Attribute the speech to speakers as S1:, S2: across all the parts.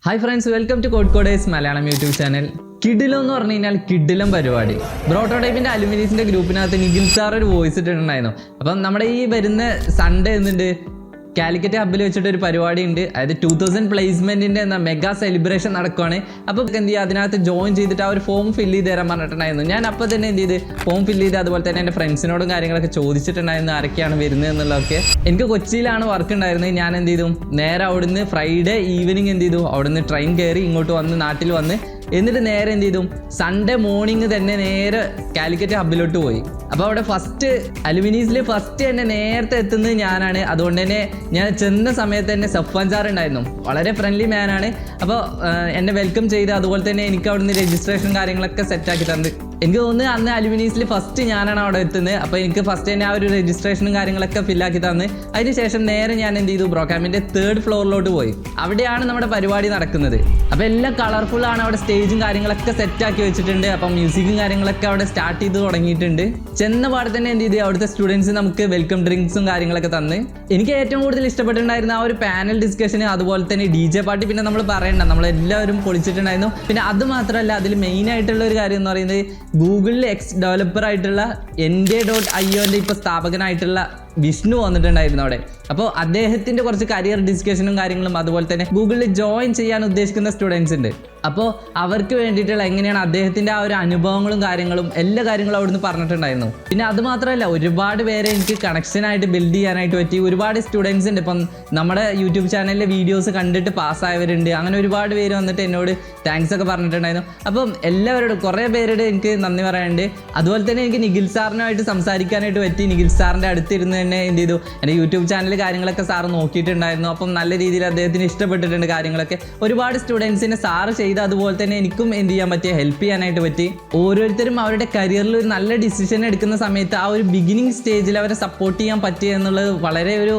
S1: Hi friends, welcome to codes Malayalam YouTube channel. കിഡിലോ എന്ന് പറഞ്ഞു കഴിഞ്ഞാൽ കിഡിലം പരിപാടി. ബ്രോട്ടോടൈപ്പിന്റെ അലുമിനീസിന്റെ ഗ്രൂപ്പിനകത്ത് നിഖിൽ സാർ ഒരു വോയിസ് ഇട്ടിട്ടുണ്ടായിരുന്നു. അപ്പം നമ്മുടെ ഈ വരുന്ന സൺഡേ എന്തുണ്ട്, കാലിക്കറ്റ് ഹബ്ബിൽ വെച്ചിട്ട് ഒരു പരിപാടി ഉണ്ട്. അതായത് 2000 പ്ലേസ്മെന്റിന്റെ മെഗാ സെലിബ്രേഷൻ നടക്കുവാണ്. അപ്പോൾ എന്ത് ചെയ്യുക, അതിനകത്ത് ജോയിൻ ചെയ്തിട്ട് ആ ഒരു ഫോം ഫില്ല് ചെയ്ത് തരാൻ പറഞ്ഞിട്ടുണ്ടായിരുന്നു. ഞാൻ അപ്പോൾ തന്നെ എന്ത് ചെയ്ത് ഫോം ഫില്ല് ചെയ്ത് അതുപോലെ തന്നെ എൻ്റെ ഫ്രണ്ട്സിനോടും കാര്യങ്ങളൊക്കെ ചോദിച്ചിട്ടുണ്ടായിരുന്നു ആരൊക്കെയാണ് വരുന്നത് എന്നുള്ളതൊക്കെ. എനിക്ക് കൊച്ചിയിലാണ് വർക്ക് ഉണ്ടായിരുന്നത്. ഞാൻ എന്ത് ചെയ്തു, നേരെ അവിടുന്ന് ഫ്രൈഡേ ഈവനിങ് എന്ത് ചെയ്തു, അവിടുന്ന് ട്രെയിൻ കയറി ഇങ്ങോട്ട് വന്ന് നാട്ടിൽ വന്ന് എന്നിട്ട് നേരെ എന്ത് ചെയ്തു, സൺഡേ മോർണിംഗ് തന്നെ നേരെ കാലിക്കറ്റ് ഹബ്ബിലോട്ട് പോയി. അപ്പോൾ അവിടെ ഫസ്റ്റ് അലുമിനീസിൽ ഫസ്റ്റ് തന്നെ നേരത്തെ എത്തുന്നത് ഞാനാണ്. അതുകൊണ്ട് തന്നെ ഞാൻ ചെന്ന സമയത്ത് തന്നെ സഫ്വാൻ സാർ ഉണ്ടായിരുന്നു. വളരെ ഫ്രണ്ട്ലി മാനാണ്. അപ്പോൾ എന്നെ വെൽക്കം ചെയ്ത് അതുപോലെ തന്നെ എനിക്ക് അവിടുന്ന് രജിസ്ട്രേഷൻ കാര്യങ്ങളൊക്കെ സെറ്റാക്കി തന്നത്. എനിക്ക് തോന്നുന്നു അന്ന് അലുമിനീസിൽ ഫസ്റ്റ് ഞാനാണ് അവിടെ എത്തുന്നത്. അപ്പോൾ എനിക്ക് ഫസ്റ്റ് തന്നെ ആ ഒരു രജിസ്ട്രേഷനും കാര്യങ്ങളൊക്കെ ഫില്ലാക്കി തന്ന് അതിനുശേഷം നേരെ ഞാൻ എന്ത് ചെയ്തു, ബ്രോക്കാമിൻ്റെ 3rd ഫ്ലോറിലോട്ട് പോയി. അവിടെയാണ് നമ്മുടെ പരിപാടി നടക്കുന്നത്. അപ്പോൾ എല്ലാം കളർഫുൾ ആണ്. അവിടെ സ്റ്റേജും കാര്യങ്ങളൊക്കെ സെറ്റാക്കി വെച്ചിട്ടുണ്ട്. അപ്പം മ്യൂസിക്കും കാര്യങ്ങളൊക്കെ അവിടെ സ്റ്റാർട്ട് ചെയ്ത് തുടങ്ങിയിട്ടുണ്ട്. ചെന്ന പാടെ തന്നെ എന്ത് ചെയ്തു, അവിടുത്തെ സ്റ്റുഡൻസ് നമുക്ക് വെൽക്കം ഡ്രിങ്ക്സും കാര്യങ്ങളൊക്കെ തന്ന്. എനിക്ക് ഏറ്റവും കൂടുതൽ ഇഷ്ടപ്പെട്ടിട്ടുണ്ടായിരുന്ന ആ ഒരു പാനൽ ഡിസ്കഷന്, അതുപോലെ തന്നെ DJ പാർട്ടി. പിന്നെ നമ്മൾ പറയണ്ട, നമ്മളെല്ലാവരും പൊളിച്ചിട്ടുണ്ടായിരുന്നു. പിന്നെ അത് മാത്രമല്ല, അതിൽ മെയിൻ ആയിട്ടുള്ള ഒരു കാര്യം എന്ന് പറയുന്നത് ഗൂഗിളിൽ എക്സ് ഡെവലപ്പർ ആയിട്ടുള്ള NJ.ioന്റെ ഇപ്പോൾ സ്ഥാപകനായിട്ടുള്ള വിഷ്ണു വന്നിട്ടുണ്ടായിരുന്നു അവിടെ. അപ്പോൾ അദ്ദേഹത്തിൻ്റെ കുറച്ച് കരിയർ ഡിസ്കഷനും കാര്യങ്ങളും അതുപോലെ തന്നെ ഗൂഗിളിൽ ജോയിൻ ചെയ്യാൻ ഉദ്ദേശിക്കുന്ന സ്റ്റുഡൻസ് ഉണ്ട്. അപ്പോൾ അവർക്ക് വേണ്ടിയിട്ടുള്ള എങ്ങനെയാണ് അദ്ദേഹത്തിൻ്റെ ആ ഒരു അനുഭവങ്ങളും കാര്യങ്ങളും എല്ലാ കാര്യങ്ങളും അവിടുന്ന് പറഞ്ഞിട്ടുണ്ടായിരുന്നു. പിന്നെ അത് മാത്രമല്ല, ഒരുപാട് പേരെ എനിക്ക് കണക്ഷനായിട്ട് ബിൽഡ് ചെയ്യാനായിട്ട് പറ്റി. ഒരുപാട് സ്റ്റുഡൻസ് ഉണ്ട്. ഇപ്പം നമ്മുടെ യൂട്യൂബ് ചാനലിലെ വീഡിയോസ് കണ്ടിട്ട് പാസ്സായവരുണ്ട്. അങ്ങനെ ഒരുപാട് പേര് വന്നിട്ട് എന്നോട് താങ്ക്സ് ഒക്കെ പറഞ്ഞിട്ടുണ്ടായിരുന്നു. അപ്പം എല്ലാവരോടും കുറേ പേരോട് എനിക്ക് നന്ദി പറയാനുണ്ട്. അതുപോലെ തന്നെ എനിക്ക് നിഖിൽ സാറിനുമായിട്ട് സംസാരിക്കാനായിട്ട് പറ്റി. നിഖിൽ സാറിൻ്റെ അടുത്തിരുന്ന് തന്നെ എന്ത് ചെയ്തു, എൻ്റെ യൂട്യൂബ് ചാനൽ കാര്യങ്ങളൊക്കെ സാറ് നോക്കിയിട്ടുണ്ടായിരുന്നു. അപ്പം നല്ല രീതിയിൽ അദ്ദേഹത്തിന് ഇഷ്ടപ്പെട്ടിട്ടുണ്ട് കാര്യങ്ങളൊക്കെ. ഒരുപാട് സ്റ്റുഡൻസിനെ സാറ് ചെയ്ത് അതുപോലെ തന്നെ എനിക്കും എന്ത് ചെയ്യാൻ പറ്റിയ ഹെൽപ്പ് ചെയ്യാനായിട്ട് പറ്റി. ഓരോരുത്തരും അവരുടെ കരിയറിൽ ഒരു നല്ല ഡിസിഷൻ എടുക്കുന്ന സമയത്ത് ആ ഒരു ബിഗിനിങ് സ്റ്റേജിൽ അവരെ സപ്പോർട്ട് ചെയ്യാൻ പറ്റുക എന്നുള്ളത് വളരെ ഒരു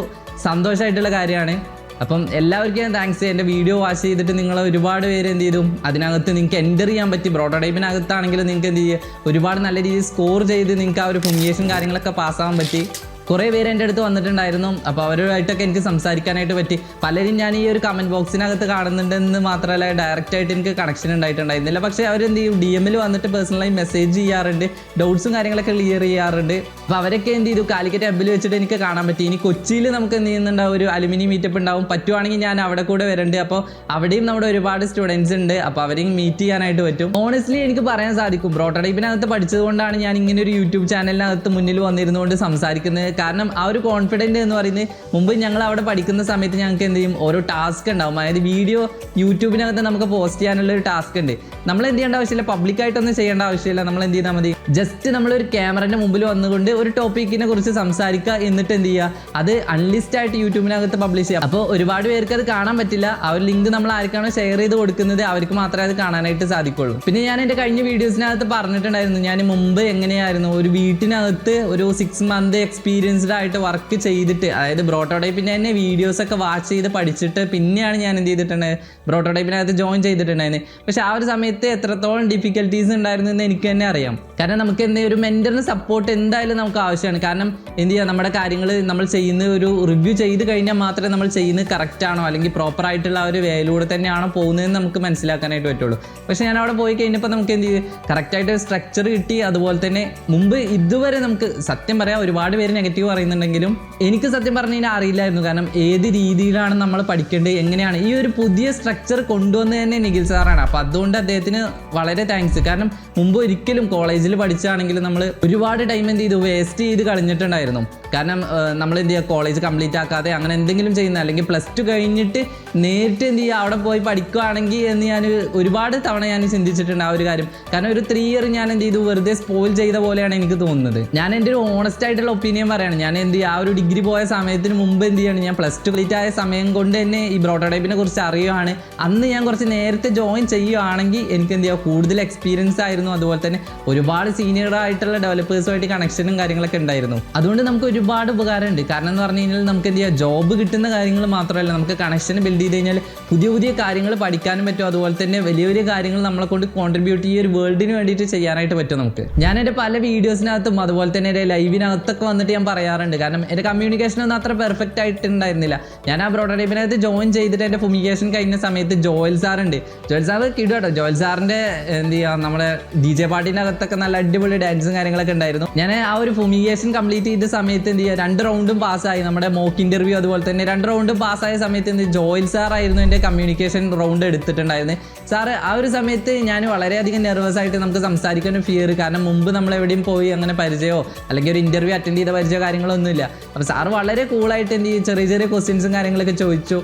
S1: സന്തോഷമായിട്ടുള്ള കാര്യമാണ്. അപ്പം എല്ലാവർക്കും താങ്ക്സ്. എൻ്റെ വീഡിയോ വാച്ച് ചെയ്തിട്ട് നിങ്ങൾ ഒരുപാട് പേര് എന്ത് ചെയ്തു, അതിനകത്ത് നിങ്ങൾക്ക് എൻ്റർ ചെയ്യാൻ പറ്റി. പ്രോട്ടോടൈപ്പിനകത്താണെങ്കിലും നിങ്ങൾക്ക് എന്ത് ചെയ്യുക, ഒരുപാട് നല്ല രീതിയിൽ സ്കോർ ചെയ്ത് നിങ്ങൾക്ക് ആ ഒരു ഫുമിയേഷൻ കാര്യങ്ങളൊക്കെ പാസ്സാകാൻ പറ്റി. കുറേ പേര് എൻ്റെ അടുത്ത് വന്നിട്ടുണ്ടായിരുന്നു. അപ്പോൾ അവരുമായിട്ടൊക്കെ എനിക്ക് സംസാരിക്കാനായിട്ട് പറ്റി. പലരും ഞാൻ ഈ ഒരു കമൻറ്റ് ബോക്സിനകത്ത് കാണുന്നുണ്ടെന്ന് മാത്രമല്ല, ഡയറക്റ്റായിട്ട് എനിക്ക് കണക്ഷൻ ഉണ്ടായിട്ടുണ്ടായിരുന്നില്ല. പക്ഷേ അവരെന്ത് ചെയ്യും, DM വന്നിട്ട് പേഴ്സണലായി മെസ്സേജ് ചെയ്യാറുണ്ട്, ഡൗട്ട്സും കാര്യങ്ങളൊക്കെ ക്ലിയർ ചെയ്യാറുണ്ട്. അപ്പോൾ അവരൊക്കെ എന്ത് ചെയ്തു, കാലിക്കറ്റ് ഹബ്ബിൽ വെച്ചിട്ട് എനിക്ക് കാണാൻ പറ്റി. ഇനി കൊച്ചിയിൽ നമുക്ക് എന്ത് ചെയ്യുന്നുണ്ടാവും, ഒരു അലുമിനി മീറ്റപ്പ് ഉണ്ടാവും. പറ്റുവാണെങ്കിൽ ഞാൻ അവിടെ കൂടെ വരണ്ട്. അപ്പോൾ അവിടെയും നമ്മുടെ ഒരുപാട് സ്റ്റുഡൻസ് ഉണ്ട്. അപ്പോൾ അവരെയും മീറ്റ് ചെയ്യാനായിട്ട് പറ്റും. ഓണസ്റ്റ്ലി എനിക്ക് പറയാൻ സാധിക്കും, പ്രോട്ടോടൈപ്പിനകത്ത് പഠിച്ചതുകൊണ്ടാണ് ഞാൻ ഇങ്ങനെ ഒരു യൂട്യൂബ് ചാനലിനകത്ത് മുന്നിൽ വന്നിരുന്നുകൊണ്ട് സംസാരിക്കുന്നത്. കാരണം ആ ഒരു കോൺഫിഡൻറ്റ് എന്ന് പറയുന്നത്, മുമ്പ് ഞങ്ങൾ അവിടെ പഠിക്കുന്ന സമയത്ത് ഞങ്ങൾക്ക് എന്ത് ചെയ്യും, ഓരോ ടാസ്ക് ഉണ്ടാവും. അതായത് വീഡിയോ യൂട്യൂബിനകത്ത് നമുക്ക് പോസ്റ്റ് ചെയ്യാനുള്ള ഒരു ടാസ്ക് ഉണ്ട്. നമ്മൾ എന്ത് ചെയ്യേണ്ട ആവശ്യമില്ല, പബ്ലിക്കായിട്ടൊന്നും ചെയ്യേണ്ട ആവശ്യമില്ല. നമ്മൾ എന്ത് ചെയ്താൽ മതി, ജസ്റ്റ് നമ്മളൊരു ക്യാമറൻ്റെ മുമ്പിൽ വന്നുകൊണ്ട് ഒരു ടോപ്പിക്കിനെ കുറിച്ച് സംസാരിക്കുക. എന്നിട്ട് എന്ത് ചെയ്യുക, അത് അൺലിസ്റ്റ് ആയിട്ട് യൂട്യൂബിനകത്ത് പബ്ലിഷ് ചെയ്യുക. അപ്പോൾ ഒരുപാട് പേർക്ക് അത് കാണാൻ പറ്റില്ല. ആ ഒരു ലിങ്ക് നമ്മൾ ആർക്കാണോ ഷെയർ ചെയ്ത് കൊടുക്കുന്നത് അവർക്ക് മാത്രമേ അത് കാണാനായിട്ട് സാധിക്കുള്ളൂ. പിന്നെ ഞാൻ എൻ്റെ കഴിഞ്ഞ വീഡിയോസിനകത്ത് പറഞ്ഞിട്ടുണ്ടായിരുന്നു, ഞാൻ മുമ്പ് എങ്ങനെയായിരുന്നു ഒരു വീട്ടിനകത്ത് ഒരു 6 month എക്സ്പീരിയൻസ്ഡ് ആയിട്ട് വർക്ക് ചെയ്തിട്ട്, അതായത് ബ്രോട്ടോടൈപ്പിൻ്റെ തന്നെ വീഡിയോസൊക്കെ വാച്ച് ചെയ്ത് പഠിച്ചിട്ട് പിന്നെയാണ് ഞാൻ എന്ത് ചെയ്തിട്ടുണ്ട്, ബ്രോട്ടോടൈപ്പിനകത്ത് ജോയിൻ ചെയ്തിട്ടുണ്ടായിരുന്നു. പക്ഷെ ആ ഒരു സമയത്ത് എത്രത്തോളം ഡിഫിക്കൽട്ടീസ് ഉണ്ടായിരുന്നു എന്ന് എനിക്ക് തന്നെ അറിയാം. കാരണം നമുക്ക് ഒരു മെൻറ്ററിന് സപ്പോർട്ട് എന്തായാലും നമുക്ക് ആവശ്യമാണ്. കാരണം എന്ത് ചെയ്യുക, നമ്മുടെ കാര്യങ്ങൾ നമ്മൾ ചെയ്യുന്ന ഒരു റിവ്യൂ ചെയ്ത് കഴിഞ്ഞാൽ മാത്രമേ നമ്മൾ ചെയ്യുന്നത് കറക്റ്റ് ആണോ അല്ലെങ്കിൽ പ്രോപ്പർ ആയിട്ടുള്ള ആ ഒരു വേയിലൂടെ തന്നെയാണോ പോകുന്നതെന്ന് നമുക്ക് മനസ്സിലാക്കാനായിട്ട് പറ്റുള്ളൂ. പക്ഷേ ഞാൻ അവിടെ പോയി കഴിഞ്ഞപ്പോൾ നമുക്ക് എന്ത് ചെയ്യും, കറക്റ്റായിട്ട് സ്ട്രക്ചർ കിട്ടി. അതുപോലെ തന്നെ മുമ്പ് ഇതുവരെ നമുക്ക് സത്യം പറയാം, ഒരുപാട് പേര് നെഗറ്റീവ് പറയുന്നുണ്ടെങ്കിലും എനിക്ക് സത്യം പറഞ്ഞു കഴിഞ്ഞാൽ അറിയില്ലായിരുന്നു. കാരണം ഏത് രീതിയിലാണ് നമ്മൾ പഠിക്കേണ്ടത്, എങ്ങനെയാണ് ഈ ഒരു പുതിയ സ്ട്രക്ചർ കൊണ്ടുവന്നത് തന്നെ നിഖിൽ സാറാണ്. അപ്പോൾ അതുകൊണ്ട് അദ്ദേഹത്തിന് വളരെ താങ്ക്സ്. കാരണം മുമ്പ് ഒരിക്കലും കോളേജിൽ പഠിച്ചാണെങ്കിലും നമ്മൾ ഒരുപാട് ടൈം എന്ത് ചെയ്തു, വേസ്റ്റ് ചെയ്ത് കളഞ്ഞിട്ടുണ്ടായിരുന്നു. കാരണം നമ്മൾ എന്ത് ചെയ്യുക, കോളേജ് കംപ്ലീറ്റ് ആക്കാതെ അങ്ങനെ എന്തെങ്കിലും ചെയ്യുന്ന, അല്ലെങ്കിൽ +2 കഴിഞ്ഞിട്ട് നേരിട്ട് എന്ത് ചെയ്യുക, അവിടെ പോയി പഠിക്കുകയാണെങ്കിൽ എന്ന് ഞാൻ ഒരുപാട് തവണ ഞാൻ ചിന്തിച്ചിട്ടുണ്ട് ആ ഒരു കാര്യം. കാരണം ഒരു 3 year ഞാൻ എന്ത് ചെയ്തു, വെറുതെ സ്പോയിൽ ചെയ്ത പോലെയാണ് എനിക്ക് തോന്നുന്നത്. ഞാൻ എൻ്റെ ഒരു ഓണസ്റ്റ് ആയിട്ടുള്ള ഒപ്പീനിയൻ പറയാണ്. ഞാൻ എന്ത് ചെയ്യുക, ആ ഒരു ഡിഗ്രി പോയ സമയത്തിന് മുമ്പ് എന്ത് ചെയ്യാണ്, ഞാൻ +2 കംപ്ലീറ്റ് ആയ സമയം കൊണ്ട് തന്നെ ഈ പ്രോട്ടോടൈപ്പിനെ കുറിച്ച് അറിയുകയാണ്. അന്ന് ഞാൻ കുറച്ച് നേരത്തെ ജോയിൻ ചെയ്യുകയാണെങ്കിൽ എനിക്ക് എന്ത് ചെയ്യുക, കൂടുതൽ എക്സ്പീരിയൻസ് ആയിരുന്നു. അതുപോലെ തന്നെ ഒരുപാട് സീനിയർ ആയിട്ടുള്ള ഡെവലപ്പേഴ്സുമായിട്ട് കണക്ഷനും കാര്യങ്ങളൊക്കെ ഉണ്ടായിരുന്നു. അതുകൊണ്ട് നമുക്ക് ഒരുപാട് ഉപകാരമുണ്ട്. കാരണം എന്ന് പറഞ്ഞു കഴിഞ്ഞാൽ നമുക്ക് എന്ത് ചെയ്യുക, ജോബ് കിട്ടുന്ന കാര്യങ്ങൾ മാത്രമല്ല, നമുക്ക് കണക്ഷൻ ബിൽഡ് ചെയ്ത് കഴിഞ്ഞാൽ പുതിയ പുതിയ കാര്യങ്ങൾ പഠിക്കാനും പറ്റും. അതുപോലെ തന്നെ വലിയ വലിയ കാര്യങ്ങൾ നമ്മളെ കൊണ്ട് കോൺട്രിബ്യൂട്ട് ഈ ഒരു വേൾഡിന് വേണ്ടിയിട്ട് ചെയ്യാനായിട്ട് പറ്റും നമുക്ക്. ഞാൻ എൻ്റെ പല വീഡിയോസിനകത്തും അതുപോലെ തന്നെ എൻ്റെ ലൈവിനകത്തൊക്കെ വന്നിട്ട് ഞാൻ പറയാറുണ്ട്. കാരണം എൻ്റെ കമ്മ്യൂണിക്കേഷൻ ഒന്നും അത്ര പെർഫെക്റ്റ് ആയിട്ടുണ്ടായിരുന്നില്ല. ഞാൻ ആ പ്രോട്ടോടൈപ്പിനകത്ത് ജോയിൻ ചെയ്തിട്ട് എൻ്റെ ഫുമിഗേഷൻ കഴിഞ്ഞ സമയത്ത് ജോയൽ സാറുണ്ട്. ജോയൽ സാറ് കിടും. ജോയൽ സാറിൻ്റെ എന്ത് ചെയ്യുക, നമ്മുടെ DJ പാർട്ടിൻ്റെ അകത്തൊക്കെ നല്ല അടിപൊളി ഡാൻസും കാര്യങ്ങളൊക്കെ ഉണ്ടായിരുന്നു. ഞാൻ ആ ഒരു ഫുമിഗേഷൻ കംപ്ലീറ്റ് ചെയ്ത സമയത്ത് എന്ത് ചെയ്യുക, 2 റൗണ്ടും പാസ്സായി. നമ്മുടെ മോക്ക് ഇൻ്റർവ്യൂ അതുപോലെ തന്നെ 2 റൗണ്ടും പാസ്സായ സമയത്ത് എന്ത് ജോയൽ സാറായിരുന്നു എൻ്റെ കമ്മ്യൂണിക്കേഷൻ റൗണ്ട് എടുത്തിട്ടുണ്ടായിരുന്നത്. സാറ് ആ ഒരു സമയത്ത് ഞാൻ വളരെയധികം നെർവസ് ആയിട്ട് നമുക്ക് സംസാരിക്കാൻ ഫിയർ. കാരണം മുമ്പ് നമ്മൾ എവിടെയും പോയി അങ്ങനെ പരിചയമോ അല്ലെങ്കിൽ ഒരു ഇൻ്റർവ്യൂ അറ്റൻഡ് ചെയ്ത പരിചയമോ കാര്യങ്ങളൊന്നുമില്ല. അപ്പോൾ സാറ് വളരെ കൂളായിട്ട് എന്ത് ചെയ്യും, ചെറിയ ചെറിയ ക്വസ്റ്റ്യൻസും കാര്യങ്ങളൊക്കെ ചോദിച്ചു.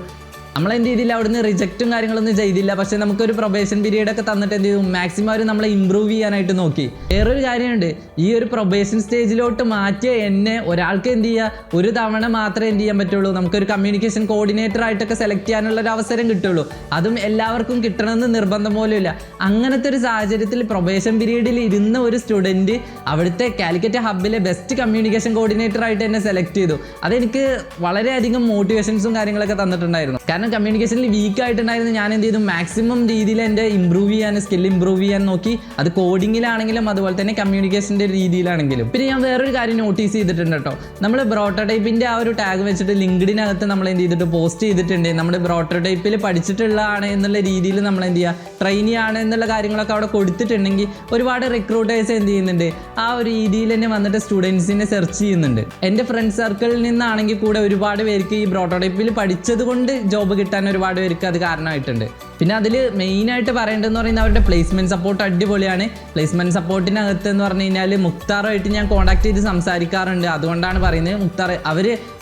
S1: നമ്മളെന്ത് ചെയ്തില്ല, അവിടുന്ന് റിജക്റ്റും കാര്യങ്ങളൊന്നും ചെയ്തില്ല. പക്ഷെ നമുക്കൊരു പ്രൊബേഷൻ പീരീഡ് ഒക്കെ തന്നിട്ട് എന്ത് ചെയ്തു, മാക്സിമം അവർ നമ്മളെ ഇമ്പ്രൂവ് ചെയ്യാനായിട്ട് നോക്കി. വേറൊരു കാര്യമുണ്ട്, ഈ ഒരു പ്രൊബേഷൻ സ്റ്റേജിലോട്ട് മാറ്റിയ എന്നെ ഒരാൾക്ക് എന്ത് ചെയ്യുക, ഒരു തവണ മാത്രമേ എന്ത് ചെയ്യാൻ പറ്റുള്ളൂ, നമുക്കൊരു കമ്മ്യൂണിക്കേഷൻ കോർഡിനേറ്റർ ആയിട്ടൊക്കെ സെലക്ട് ചെയ്യാനുള്ള ഒരു അവസരം കിട്ടുള്ളൂ. അതും എല്ലാവർക്കും കിട്ടണമെന്ന് നിർബന്ധം പോലും ഇല്ല. അങ്ങനത്തെ ഒരു സാഹചര്യത്തിൽ പ്രൊബേഷൻ പീരീഡിൽ ഇരുന്ന ഒരു സ്റ്റുഡൻറ്റ് അവിടുത്തെ കാലിക്കറ്റ് ഹബ്ബിലെ ബെസ്റ്റ് കമ്മ്യൂണിക്കേഷൻ കോർഡിനേറ്റർ ആയിട്ട് എന്നെ സെലക്ട് ചെയ്തു. അതെനിക്ക് വളരെയധികം മോട്ടിവേഷൻസും കാര്യങ്ങളൊക്കെ തന്നിട്ടുണ്ടായിരുന്നു. കാരണം കമ്മ്യൂണിക്കേഷനിൽ വീക്ക് ആയിട്ടുണ്ടായിരുന്നു. ഞാൻ എന്ത് ചെയ്തു, മാക്സിമം രീതിയിൽ എൻ്റെ ഇമ്പ്രൂവ് ചെയ്യാൻ, സ്കിൽ ഇമ്പ്രൂവ് ചെയ്യാൻ നോക്കി. അത് കോഡിങ്ങിലാണെങ്കിലും അതുപോലെ തന്നെ കമ്മ്യൂണിക്കേഷൻ്റെ രീതിയിലാണെങ്കിലും. പിന്നെ ഞാൻ വേറൊരു കാര്യം നോട്ടീസ് ചെയ്തിട്ടുണ്ട് കേട്ടോ. നമ്മൾ പ്രോട്ടോടൈപ്പിൻ്റെ ആ ഒരു ടാഗ് വെച്ചിട്ട് ലിങ്ക്ഡിനകത്ത് നമ്മൾ എന്ത് ചെയ്തിട്ട് പോസ്റ്റ് ചെയ്തിട്ടുണ്ട്, നമ്മുടെ പ്രോട്ടോടൈപ്പിൽ പഠിച്ചിട്ടുള്ളതാണ് എന്നുള്ള രീതിയിൽ നമ്മൾ എന്ത് ചെയ്യുക, ട്രെയിനി ആണ് എന്നുള്ള കാര്യങ്ങളൊക്കെ അവിടെ കൊടുത്തിട്ടുണ്ടെങ്കിൽ ഒരുപാട് റിക്രൂട്ടേഴ്സ് എന്ത് ചെയ്യുന്നുണ്ട്, ആ ഒരു രീതിയിൽ തന്നെ വന്നിട്ട് സ്റ്റുഡൻസിനെ സെർച്ച് ചെയ്യുന്നുണ്ട്. എൻ്റെ ഫ്രണ്ട് സർക്കിളിൽ നിന്നാണെങ്കിൽ കൂടെ ഒരുപാട് പേർക്ക് ഈ പ്രോട്ടോടൈപ്പിൽ പഠിച്ചത് കൊണ്ട് ജോബ് കിട്ടാൻ ഒരുപാട് പേർക്ക് അത് കാരണമായിട്ടുണ്ട്. പിന്നെ അതിൽ മെയിനായിട്ട് പറയേണ്ടതെന്ന് പറയുന്നത് അവരുടെ പ്ലേസ്മെൻറ്റ് സപ്പോർട്ട് അടിപൊളിയാണ്. പ്ലേസ്മെൻറ്റ് സപ്പോർട്ടിനകത്ത് എന്ന് പറഞ്ഞു കഴിഞ്ഞാൽ മുക്താറുമായിട്ട് ഞാൻ കോൺടാക്ട് ചെയ്ത് സംസാരിക്കാറുണ്ട്. അതുകൊണ്ടാണ് പറയുന്നത്,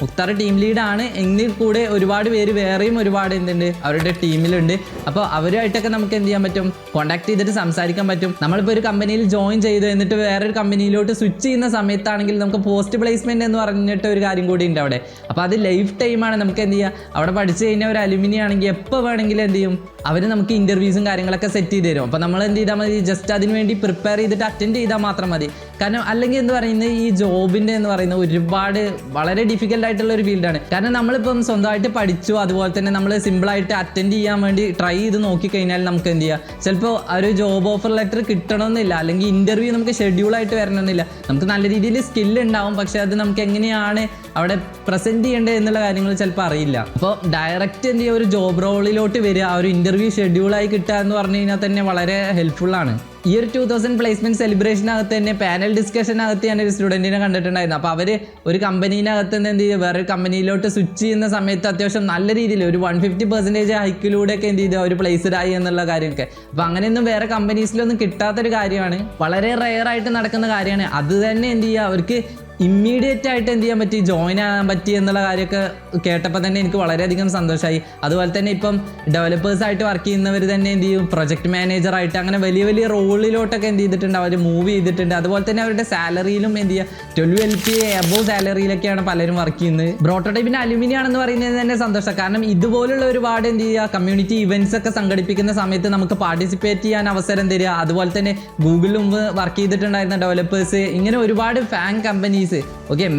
S1: മുക്താർ ടീം ലീഡാണ്. എങ്കിൽ കൂടെ ഒരുപാട് പേര് വേറെയും ഒരുപാട് എന്തുണ്ട് അവരുടെ ടീമിലുണ്ട്. അപ്പോൾ അവരുമായിട്ടൊക്കെ നമുക്ക് എന്ത് ചെയ്യാൻ പറ്റും, കോൺടാക്ട് ചെയ്തിട്ട് സംസാരിക്കാൻ പറ്റും. നമ്മളിപ്പോൾ ഒരു കമ്പനിയിൽ ജോയിൻ ചെയ്ത് എന്നിട്ട് വേറൊരു കമ്പനിയിലോട്ട് സ്വിച്ച് ചെയ്യുന്ന സമയത്താണെങ്കിൽ നമുക്ക് പോസ്റ്റ് പ്ലേസ്മെൻറ്റ് എന്ന് പറഞ്ഞിട്ട് ഒരു കാര്യം കൂടി ഉണ്ട് അവിടെ. അപ്പോൾ അത് ലൈഫ് ടൈമാണ്. നമുക്ക് എന്ത് ചെയ്യുക, അവിടെ പഠിച്ചു കഴിഞ്ഞാൽ ഒരു അലുമിനി ആണെങ്കിൽ എപ്പോൾ വേണമെങ്കിലും എന്ത് ചെയ്യും, അവർ നമുക്ക് ഇൻ്റർവ്യൂസും കാര്യങ്ങളൊക്കെ സെറ്റ് ചെയ്ത് തരും. അപ്പോൾ നമ്മൾ എന്ത് ചെയ്താൽ മതി, ജസ്റ്റ് അതിന് വേണ്ടി പ്രിപ്പയർ ചെയ്തിട്ട് അറ്റൻഡ് ചെയ്താൽ മാത്രം മതി. കാരണം അല്ലെങ്കിൽ എന്ന് പറയുന്നത് ഈ ജോബിൻ്റെ എന്ന് പറയുന്നത് ഒരുപാട് വളരെ ഡിഫിക്കൽട്ട് ആയിട്ടുള്ള ഒരു ഫീൽഡാണ്. കാരണം നമ്മളിപ്പം സ്വന്തമായിട്ട് പഠിച്ചു, അതുപോലെ തന്നെ നമ്മൾ സിമ്പിളായിട്ട് അറ്റൻഡ് ചെയ്യാൻ വേണ്ടി ട്രൈ ചെയ്ത് നോക്കിക്കഴിഞ്ഞാൽ നമുക്ക് എന്ത് ചെയ്യുക, ചിലപ്പോൾ ഒരു ജോബ് ഓഫർ ലെറ്റർ കിട്ടണമെന്നില്ല, അല്ലെങ്കിൽ ഇൻ്റർവ്യൂ നമുക്ക് ഷെഡ്യൂളായിട്ട് വരണമെന്നില്ല. നമുക്ക് നല്ല രീതിയിൽ സ്കില്ല് ഉണ്ടാവും, പക്ഷേ അത് നമുക്ക് എങ്ങനെയാണ് അവിടെ പ്രസൻറ്റ് ചെയ്യേണ്ടത് എന്നുള്ള കാര്യങ്ങൾ ചിലപ്പോൾ അറിയില്ല. അപ്പോൾ ഡയറക്റ്റ് എന്ത് ചെയ്യുക, ഒരു ജോബ് റോളിലോട്ട് വരിക, ആ ഒരു ഇൻ്റർവ്യൂ ഷെഡ്യൂളായി കിട്ടുക എന്ന് പറഞ്ഞു കഴിഞ്ഞാൽ തന്നെ വളരെ ഹെൽപ്ഫുള്ളാണ്. ഈ ഒരു 2000 പ്ലേസ്മെൻറ്റ് സെലിബ്രേഷനകത്ത് തന്നെ പാനൽ ഡിസ്കഷനകത്ത് ഞാനൊരു സ്റ്റുഡൻറ്റിനെ കണ്ടിട്ടുണ്ടായിരുന്നു. അപ്പോൾ അവർ ഒരു കമ്പനീനകത്ത് നിന്ന് എന്ത് ചെയ്യുക, വേറൊരു കമ്പനിയിലോട്ട് സ്വിച്ച് ചെയ്യുന്ന സമയത്ത് അത്യാവശ്യം നല്ല രീതിയിൽ ഒരു 150% ഹൈക്കിലൂടെയൊക്കെ എന്ത് ചെയ്തു അവർ പ്ലേസ്ഡ് ആയി എന്നുള്ള കാര്യമൊക്കെ. അപ്പോൾ അങ്ങനെയൊന്നും വേറെ കമ്പനീസിലൊന്നും കിട്ടാത്തൊരു കാര്യമാണ്, വളരെ റെയറായിട്ട് നടക്കുന്ന കാര്യമാണ്. അത് തന്നെ എന്ത് ചെയ്യുക, അവർക്ക് ഇമ്മീഡിയറ്റ് ആയിട്ട് എന്ത് ചെയ്യാൻ പറ്റി, ജോയിൻ ആകാൻ പറ്റി എന്നുള്ള കാര്യമൊക്കെ കേട്ടപ്പോൾ തന്നെ എനിക്ക് വളരെയധികം സന്തോഷമായി. അതുപോലെ തന്നെ ഇപ്പം ഡെവലപ്പേഴ്സായിട്ട് വർക്ക് ചെയ്യുന്നവർ തന്നെ എന്ത് ചെയ്യും, പ്രൊജക്ട് മാനേജറായിട്ട് അങ്ങനെ വലിയ വലിയ റോളിലോട്ടൊക്കെ എന്ത് ചെയ്തിട്ടുണ്ട്, അവർ മൂവ് ചെയ്തിട്ടുണ്ട്. അതുപോലെ തന്നെ അവരുടെ സാലറിയിലും എന്ത് ചെയ്യുക, 12 LPA എബോവ് സാലറിയിലൊക്കെയാണ് പലരും വർക്ക് ചെയ്യുന്നത്. പ്രോട്ടോടൈപ്പിൻ്റെ അലുമിനി ആണെന്ന് പറയുന്നത് തന്നെ സന്തോഷം. കാരണം ഇതുപോലുള്ള ഒരുപാട് എന്ത് ചെയ്യുക, കമ്മ്യൂണിറ്റി ഇവൻറ്റ്സ് ഒക്കെ സംഘടിപ്പിക്കുന്ന സമയത്ത് നമുക്ക് പാർട്ടിസിപ്പേറ്റ് ചെയ്യാൻ അവസരം തരിക. അതുപോലെ തന്നെ ഗൂഗിളിൽ മുമ്പ് വർക്ക് ചെയ്തിട്ടുണ്ടായിരുന്ന ഡെവലപ്പേഴ്സ്, ഇങ്ങനെ ഒരുപാട് ഫാൻ കമ്പനീസ്,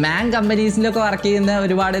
S1: മാൻ കമ്പനീസിലൊക്കെ വർക്ക് ചെയ്യുന്ന ഒരുപാട്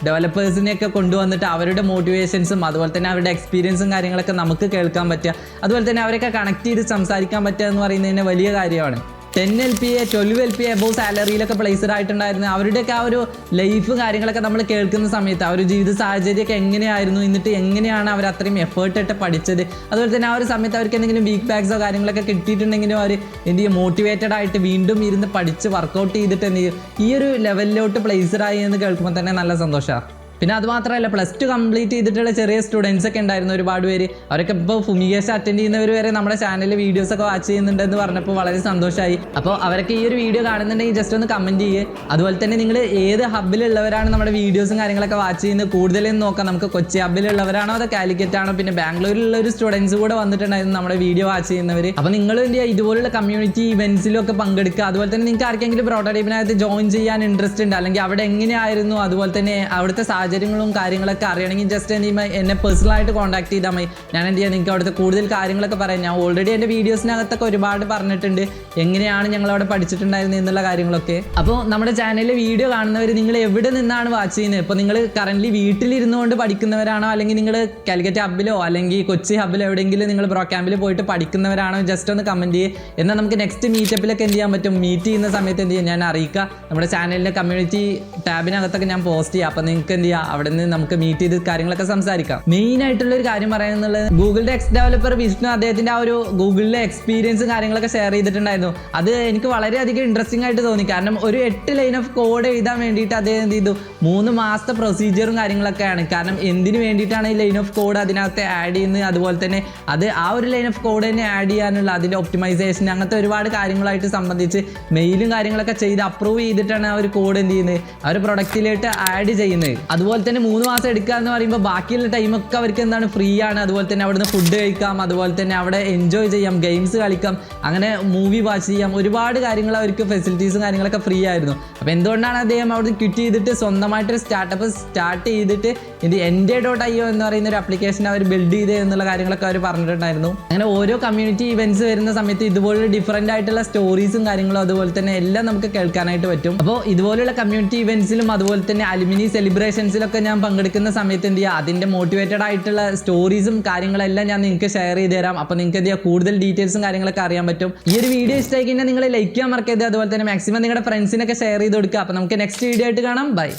S1: ഡെവലപ്പേഴ്സിനെയൊക്കെ കൊണ്ടുവന്നിട്ട് അവരുടെ മോട്ടിവേഷൻസും അതുപോലെ തന്നെ അവരുടെ എക്സ്പീരിയൻസും കാര്യങ്ങളൊക്കെ നമുക്ക് കേൾക്കാൻ പറ്റുക. അതുപോലെ തന്നെ അവരൊക്കെ കണക്ട് ചെയ്ത് സംസാരിക്കാൻ പറ്റുക എന്ന് പറയുന്നത് തന്നെ വലിയ കാര്യമാണ്. 10 LPA 12 LPA എബോവ് സാലറിയിലൊക്കെ പ്ലേസ്ഡ് ആയിട്ടുണ്ടായിരുന്നു. അവരുടെയൊക്കെ ആ ഒരു ലൈഫ് കാര്യങ്ങളൊക്കെ നമ്മൾ കേൾക്കുന്ന സമയത്ത് ആ ഒരു ജീവിത സാഹചര്യമൊക്കെ എങ്ങനെയായിരുന്നു, എന്നിട്ട് എങ്ങനെയാണ് അവർ അത്രയും എഫേർട്ട് ഇട്ട് പഠിച്ചത്, അതുപോലെ തന്നെ ആ ഒരു സമയത്ത് അവർക്ക് എന്തെങ്കിലും വീക്ക് ബാക്സോ കാര്യങ്ങളൊക്കെ കിട്ടിയിട്ടുണ്ടെങ്കിലും അവർ എന്ത് ചെയ്യും, മോട്ടിവേറ്റഡ് ആയിട്ട് വീണ്ടും ഇരുന്ന് പഠിച്ച് വർക്കൗട്ട് ചെയ്തിട്ട് എന്ത് ചെയ്യും, ഈ ഒരു ലെവലിലോട്ട് പ്ലേസ്ഡ് ആയി എന്ന് കേൾക്കുമ്പോൾ തന്നെ നല്ല സന്തോഷമാണ്. പിന്നെ അത് മാത്രമല്ല, +2 കംപ്ലീറ്റ് ചെയ്തിട്ടുള്ള ചെറിയ സ്റ്റുഡൻസ് ഒക്കെ ഉണ്ടായിരുന്നു ഒരുപാട് പേര്. അവരൊക്കെ ഇപ്പോൾ ഫുമിഗേഷൻ അറ്റൻഡ് ചെയ്യുന്നവർ വരെ നമ്മുടെ ചാനലിൽ വീഡിയോസ് ഒക്കെ വാച്ച് ചെയ്യുന്നുണ്ടെന്ന് പറഞ്ഞപ്പോൾ വളരെ സന്തോഷമായി. അപ്പോൾ അവരൊക്കെ ഈ ഒരു വീഡിയോ കാണുന്നുണ്ടെങ്കിൽ ജസ്റ്റ് ഒന്ന് കമൻറ്റ് ചെയ്യുക. അതുപോലെ തന്നെ നിങ്ങൾ ഏത് ഹബ്ബിലുള്ളവരാണ് നമ്മുടെ വീഡിയോസും കാര്യങ്ങളൊക്കെ വാച്ച് ചെയ്യുന്നത് കൂടുതലെന്ന് നോക്കാം. നമുക്ക് കൊച്ചി ഹബ്ബിലുള്ളവരാണോ അതോ കാലിക്കറ്റ് ആണോ, പിന്നെ ബാംഗ്ലൂരിലുള്ള ഒരു സ്റ്റുഡൻസ് കൂടെ വന്നിട്ടുണ്ടായിരുന്നു നമ്മുടെ വീഡിയോ വാച്ച് ചെയ്യുന്നവർ. അപ്പോൾ നിങ്ങൾ എന്ത് ചെയ്യുക, ഇതുപോലുള്ള കമ്മ്യൂണിറ്റി ഇവൻറ്റ്സിലൊക്കെ പങ്കെടുക്കുക. അതുപോലെ തന്നെ നിങ്ങൾക്ക് ആർക്കെങ്കിലും പ്രോട്ടോടൈപ്പിനകത്ത് ജോയിൻ ചെയ്യാൻ ഇൻട്രസ്റ്റ് ഉണ്ട്, അല്ലെങ്കിൽ അവിടെ എങ്ങനെയായിരുന്നു, അതുപോലെ തന്നെ അവിടുത്തെ സാഹചര്യം സാഹചര്യങ്ങളും കാര്യങ്ങളൊക്കെ അറിയണമെങ്കിൽ ജസ്റ്റ് എന്ത് ചെയ്യുമ്പോൾ എന്നെ പേഴ്സണലായിട്ട് കോൺടാക്ട് ചെയ്താൽ മതി. ഞാൻ എന്ത് ചെയ്യാം നിങ്ങൾക്ക് അവിടുത്തെ കൂടുതൽ കാര്യങ്ങളൊക്കെ പറയാം. ഞാൻ ഓൾറെഡി എൻ്റെ വീഡിയോസിനകത്തൊക്കെ ഒരുപാട് പറഞ്ഞിട്ടുണ്ട് എങ്ങനെയാണ് ഞങ്ങളവിടെ പഠിച്ചിട്ടുണ്ടായിരുന്നത് എന്നുള്ള കാര്യങ്ങളൊക്കെ. അപ്പോൾ നമ്മുടെ ചാനലിൽ വീഡിയോ കാണുന്നവർ നിങ്ങൾ എവിടെ നിന്നാണ് വാച്ച് ചെയ്യുന്നത്? ഇപ്പോൾ നിങ്ങൾ കറൻ്റ് വീട്ടിലിരുന്നുകൊണ്ട് പഠിക്കുന്നവരാണോ, അല്ലെങ്കിൽ നിങ്ങൾ കാലിക്കറ്റ് ഹബ്ബിലോ അല്ലെങ്കിൽ കൊച്ചി ഹബ്ബിലോ എവിടെയെങ്കിലും നിങ്ങൾ ബ്രോ ക്യാമ്പിൽ പോയിട്ട് പഠിക്കുന്നവരാണോ, ജസ്റ്റ് ഒന്ന് കമൻറ്റ് ചെയ്യുക. എന്നാൽ നമുക്ക് നെക്സ്റ്റ് മീറ്റപ്പിലൊക്കെ എന്ത് ചെയ്യാൻ പറ്റും, മീറ്റ് ചെയ്യുന്ന സമയത്ത് എന്ത് ചെയ്യാം ഞാൻ അറിയിക്കുക. നമ്മുടെ ചാനലിൻ്റെ കമ്മ്യൂണിറ്റി ടാബിനകത്തൊക്കെ ഞാൻ പോസ്റ്റ് ചെയ്യാം. അപ്പോൾ നിങ്ങൾക്ക് എന്ത് ചെയ്യാം അവിടെ നിന്ന് നമുക്ക് മീറ്റ് ചെയ്ത് കാര്യങ്ങളൊക്കെ സംസാരിക്കാം. മെയിൻ ആയിട്ടുള്ള ഒരു കാര്യം പറയുന്നത് ഗൂഗിളിൻ്റെ എക്സ് ഡെവലപ്പർ വിഷ്ണു അദ്ദേഹത്തിൻ്റെ ആ ഒരു ഗൂഗിളിലെ എക്സ്പീരിയൻസും കാര്യങ്ങളൊക്കെ ഷെയർ ചെയ്തിട്ടുണ്ടായിരുന്നു. അത് എനിക്ക് വളരെയധികം ഇൻട്രസ്റ്റിംഗ് ആയിട്ട് തോന്നി. കാരണം ഒരു 8 ലൈൻ ഓഫ് കോഡ് എഴുതാൻ വേണ്ടിയിട്ട് അദ്ദേഹം എന്ത് ചെയ്തു 3 മാസത്തെ പ്രൊസീജിയറും കാര്യങ്ങളൊക്കെയാണ്. കാരണം എന്തിനു വേണ്ടിയിട്ടാണ് ഈ ലൈൻ ഓഫ് കോഡ് അതിനകത്ത് ആഡ് ചെയ്യുന്നത്, അതുപോലെ തന്നെ അത് ആ ഒരു ലൈൻ ഓഫ് കോഡ് തന്നെ ആഡ് ചെയ്യാനുള്ള അതിൻ്റെ ഒപ്റ്റിമൈസേഷൻ അങ്ങനത്തെ ഒരുപാട് കാര്യങ്ങളായിട്ട് സംബന്ധിച്ച് മെയിലും കാര്യങ്ങളൊക്കെ ചെയ്ത് അപ്രൂവ് ചെയ്തിട്ടാണ് ആ ഒരു കോഡ് എന്ത് ചെയ്യുന്നത് ആ ഒരു പ്രൊഡക്റ്റിലേക്ക് ആഡ് ചെയ്യുന്നത്. അതുപോലെ തന്നെ 3 മാസം എടുക്കുക എന്ന് പറയുമ്പോൾ ബാക്കിയുള്ള ടൈമൊക്കെ അവർക്ക് എന്താണ് ഫ്രീ ആണ്. അതുപോലെ തന്നെ അവിടുന്ന് ഫുഡ് കഴിക്കാം, അതുപോലെ തന്നെ അവിടെ എൻജോയ് ചെയ്യാം, ഗെയിംസ് കളിക്കാം, അങ്ങനെ മൂവി വാച്ച് ചെയ്യാം, ഒരുപാട് കാര്യങ്ങൾ അവർക്ക് ഫെസിലിറ്റീസും കാര്യങ്ങളൊക്കെ ഫ്രീ ആയിരുന്നു. അപ്പോൾ എന്തുകൊണ്ടാണ് അദ്ദേഹം അവിടെ ക്വിറ്റ് ചെയ്തിട്ട് സ്വന്തമായിട്ടൊരു സ്റ്റാർട്ടപ്പ് സ്റ്റാർട്ട് ചെയ്തിട്ട് ഇത് NJ.io എന്ന് പറയുന്ന ഒരു ആപ്ലിക്കേഷൻ അവർ ബിൽഡ് ചെയ്ത് എന്നുള്ള കാര്യങ്ങളൊക്കെ അവർ പറഞ്ഞിട്ടുണ്ടായിരുന്നു. അങ്ങനെ ഓരോ കമ്മ്യൂണിറ്റി ഇവന്റ്സ് വരുന്ന സമയത്ത് ഇതുപോലുള്ള ഡിഫറൻ്റ് ആയിട്ടുള്ള സ്റ്റോറീസും കാര്യങ്ങളും അതുപോലെ തന്നെ എല്ലാം നമുക്ക് കേൾക്കാനായിട്ട് പറ്റും. അപ്പോൾ ഇതുപോലുള്ള കമ്മ്യൂണിറ്റി ഇവന്റ്സിലും അതുപോലെ തന്നെ അലുമിനി സെലിബ്രേഷൻസിലൊക്കെ ഞാൻ പങ്കെടുക്കുന്ന സമയത്ത് എന്ത് ചെയ്യുക അതിൻ്റെ മോട്ടിവേറ്റഡ് ആയിട്ടുള്ള സ്റ്റോറീസും കാര്യങ്ങളെല്ലാം ഞാൻ നിങ്ങൾക്ക് ഷെയർ ചെയ്ത് തരാം. അപ്പോൾ നിങ്ങൾക്ക് എന്ത് ചെയ്യുക കൂടുതൽ ഡീറ്റെയിൽസും കാര്യങ്ങളൊക്കെ അറിയാൻ പറ്റും. ഈ ഒരു വീഡിയോ ഇഷ്ടമായി കഴിഞ്ഞാൽ നിങ്ങൾ ലൈക്ക് ചെയ്യാൻ മറക്കരുത്. അതുപോലെ തന്നെ മാക്സിമം നിങ്ങളുടെ ഫ്രണ്ട്സിനൊക്കെ ഷെയർ ചെയ്ത് കൊടുക്കുക. അപ്പോൾ നമുക്ക് നെക്സ്റ്റ് വീഡിയോ ആയിട്ട് കാണാം. ബൈ.